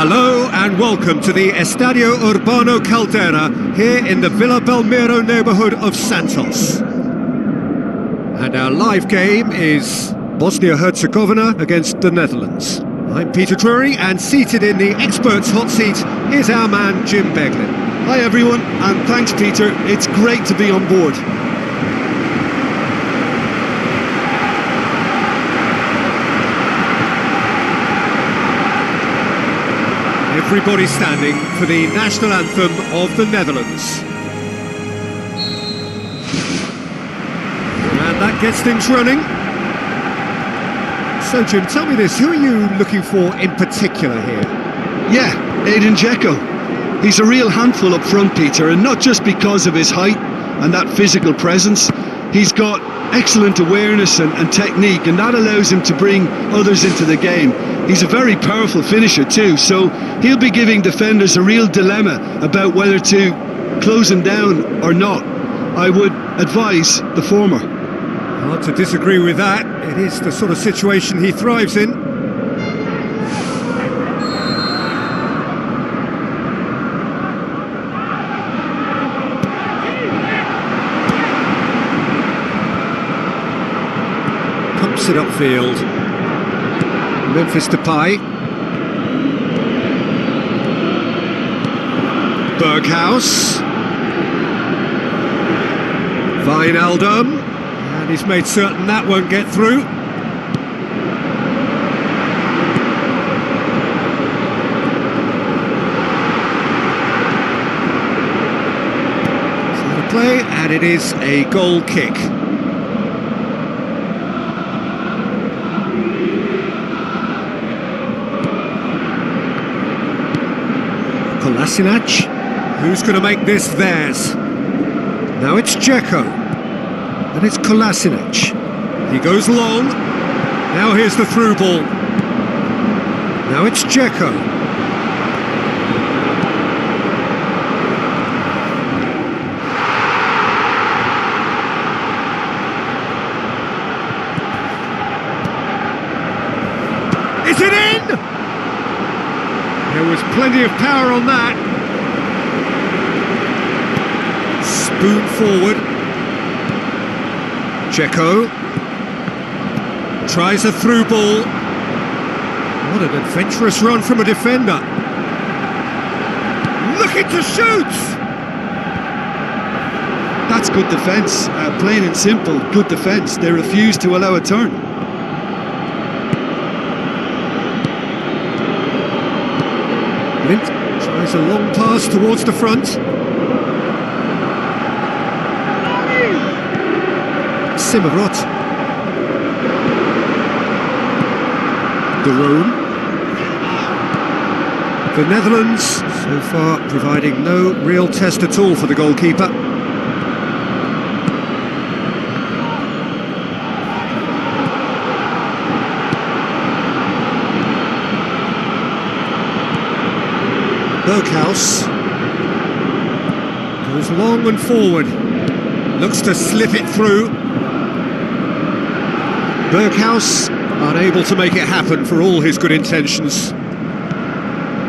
Hello and welcome to the Estadio Urbano Caldera here in the Villa Belmiro neighbourhood of Santos. And our live game is Bosnia-Herzegovina against the Netherlands. I'm Peter Drury, and seated in the experts' hot seat is our man Jim Beglin. Hi everyone, and thanks Peter, it's great to be on board. Everybody standing for the national anthem of the Netherlands. And that gets things running. So Jim, tell me this, who are you looking for in particular here? Yeah, Edin Dzeko. He's a real handful up front, Peter, and not just because of his height and that physical presence. He's got excellent awareness and technique, and that allows him to bring others into the game. He's a very powerful finisher too, so he'll be giving defenders a real dilemma about whether to close him down or not. I would advise the former. Hard to disagree with that. It is the sort of situation he thrives in. Pumps it upfield. Memphis Depay. Berghaus. Wijnaldum. And he's made certain that won't get through. So the play, and it is a goal kick. Kolasinac, who's going to make this theirs? Now it's Dzeko, and it's Kolasinac. He goes long, now here's the through ball. Now it's Dzeko. Is it in? There was plenty of power on that. Spoon forward. Dzeko tries a through ball. What an adventurous run from a defender. Looking to shoot! That's good defence, plain and simple, good defence. They refuse to allow a turn. Blind tries a long pass towards the front. Simmerot. De Roon. The Netherlands, so far, providing no real test at all for the goalkeeper. Berghaus goes long and forward, looks to slip it through. Berghaus unable to make it happen for all his good intentions.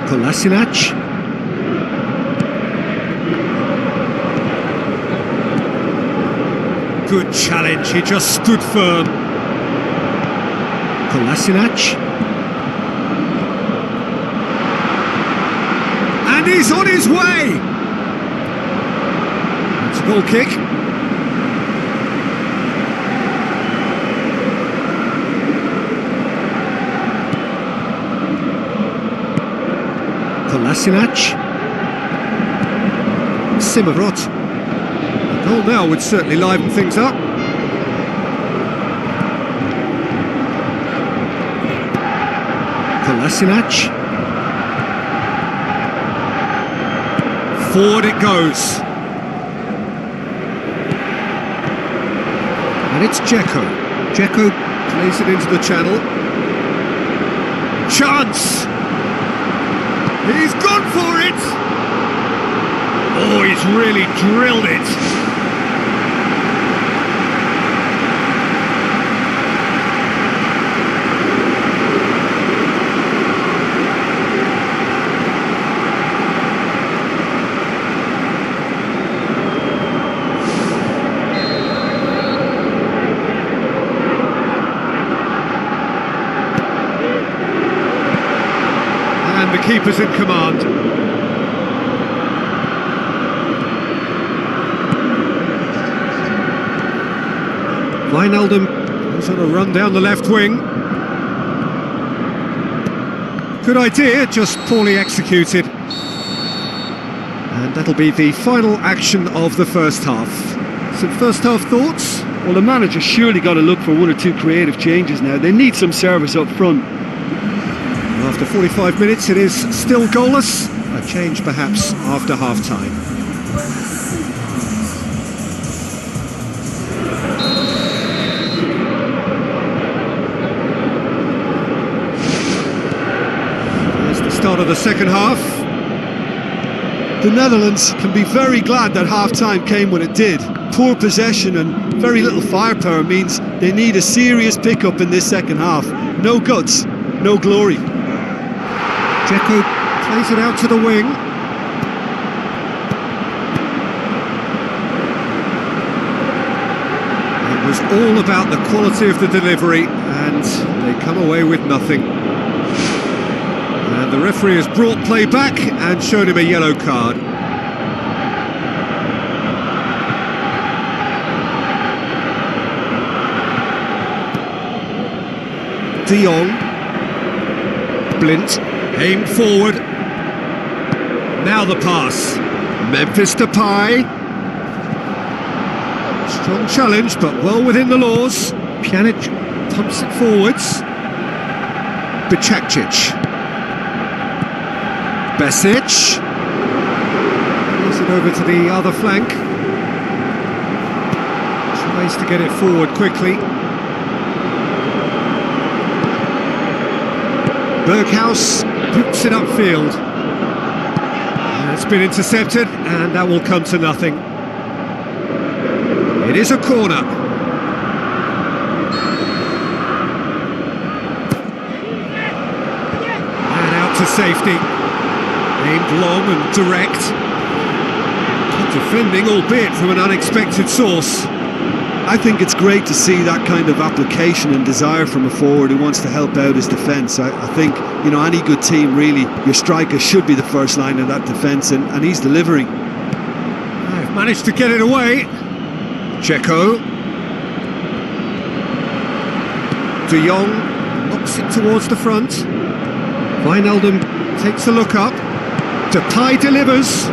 Kolasinac. Good challenge, he just stood firm. Kolasinac. And he's on his way! It's a goal kick. Kolasinac. Simmerot. A goal now would certainly liven things up. Kolasinac. Forward it goes. And it's Dzeko. Dzeko plays it into the channel. Chance! He's gone for it! Oh, he's really drilled it! and the keeper's in command. Wijnaldum is on a run down the left wing. Good idea, just poorly executed. And that'll be the final action of the first half. Some first half thoughts? Well, the manager's surely got to look for one or two creative changes now. They need some service up front. After 45 minutes, it is still goalless. A change perhaps after half-time. There's the start of the second half. The Netherlands can be very glad that half-time came when it did. Poor possession and very little firepower means they need a serious pickup in this second half. No guts, no glory. Dzeko plays it out to the wing. It was all about the quality of the delivery, and they come away with nothing. And the referee has brought play back and shown him a yellow card. De Jong. Blint. Aimed forward. Now the pass. Memphis Depay. Strong challenge, but well within the laws. Pjanic pumps it forwards. Bicakcic. Besic. Plays it over to the other flank. Tries to get it forward quickly. Berghaus boots it upfield. It's been intercepted, and that will come to nothing. It is a corner. And out to safety. Aimed long and direct. Good defending, albeit from an unexpected source. I think it's great to see that kind of application and desire from a forward who wants to help out his defence. I think, you know, any good team, really, your striker should be the first line of that defence, and he's delivering. They've managed to get it away. Dzeko. De Jong knocks it towards the front. Wijnaldum takes a look up. Depay delivers.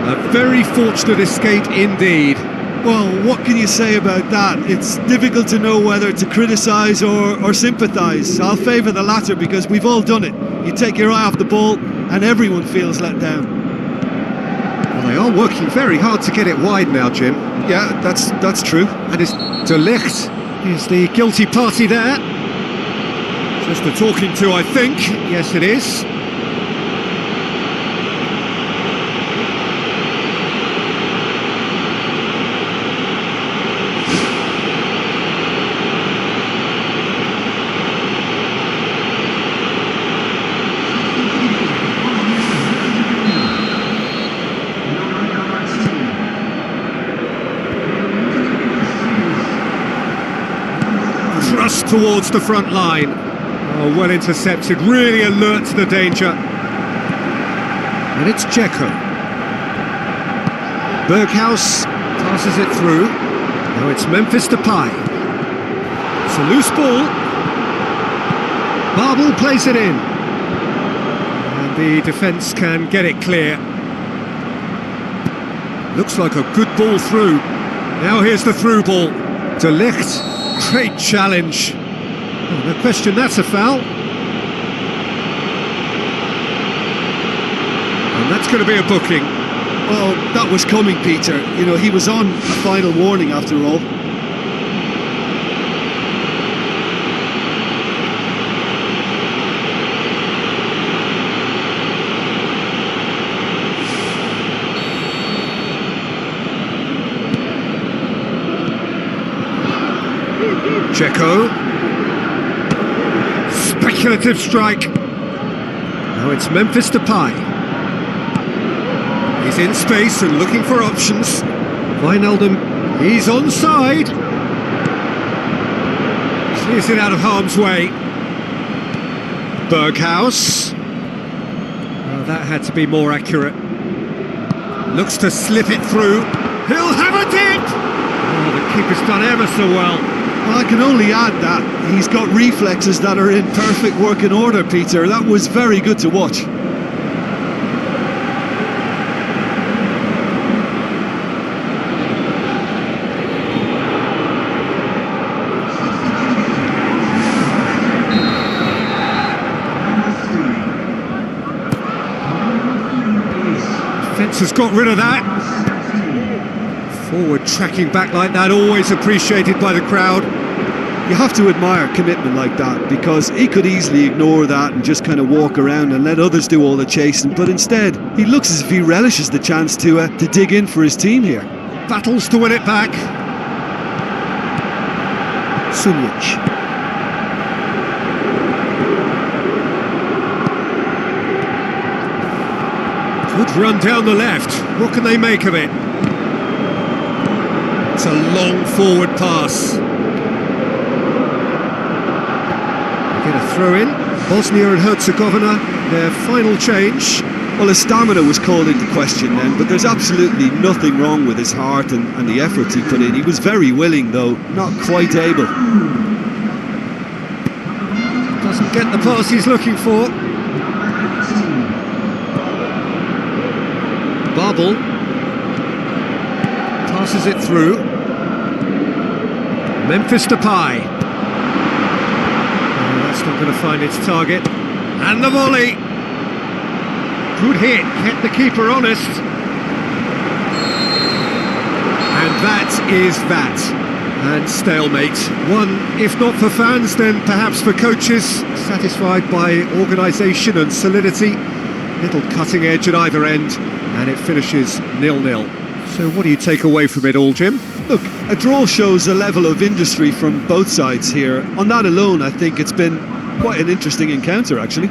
A very fortunate escape indeed. Well, what can you say about that? It's difficult to know whether to criticise or sympathise. I'll favour the latter because we've all done it. You take your eye off the ball and everyone feels let down. Well, they are working very hard to get it wide now, Jim. Yeah, that's true. And it's De Ligt is the guilty party there. Just the talking to, I think. Yes, it is. Thrust towards the front line. Oh, well intercepted, really alert to the danger. And it's Dzeko. Berghaus passes it through. Now it's Memphis Depay. It's a loose ball. Babel plays it in. And the defence can get it clear. Looks like a good ball through. Now here's the through ball. De Ligt. Great challenge. Oh, no question, that's a foul. And that's going to be a booking. Well, that was coming, Peter. You know, he was on a final warning after all. Dzeko. Speculative strike. Now it's Memphis Depay. He's in space and looking for options. Wijnaldum, he's onside. Clears it out of harm's way. Berghaus. Oh, that had to be more accurate. Looks to slip it through. He'll have a dig! Oh, the keeper's done ever so well. Well, I can only add that he's got reflexes that are in perfect working order, Peter. That was very good to watch. Defence has got rid of that. Forward tracking back like that, always appreciated by the crowd. You have to admire commitment like that, because he could easily ignore that and just kind of walk around and let others do all the chasing, but instead he looks as if he relishes the chance to dig in for his team here. Battles to win it back. Sunic. Good run down the left. What can they make of it? It's a long forward pass. Get a throw in. Bosnia and Herzegovina, their final change. Well, his stamina was called into question then, but there's absolutely nothing wrong with his heart and the efforts he put in. He was very willing, though, not quite able. Doesn't get the pass he's looking for. Babel passes it through. Memphis Depay. Oh, that's not going to find its target. And the volley. Good hit, kept the keeper honest. And that is that. And stalemate. One, if not for fans, then perhaps for coaches, satisfied by organisation and solidity. Little cutting edge at either end, and it finishes 0-0. So what do you take away from it all, Jim? Look, a draw shows a level of industry from both sides here. On that alone, I think it's been quite an interesting encounter, actually.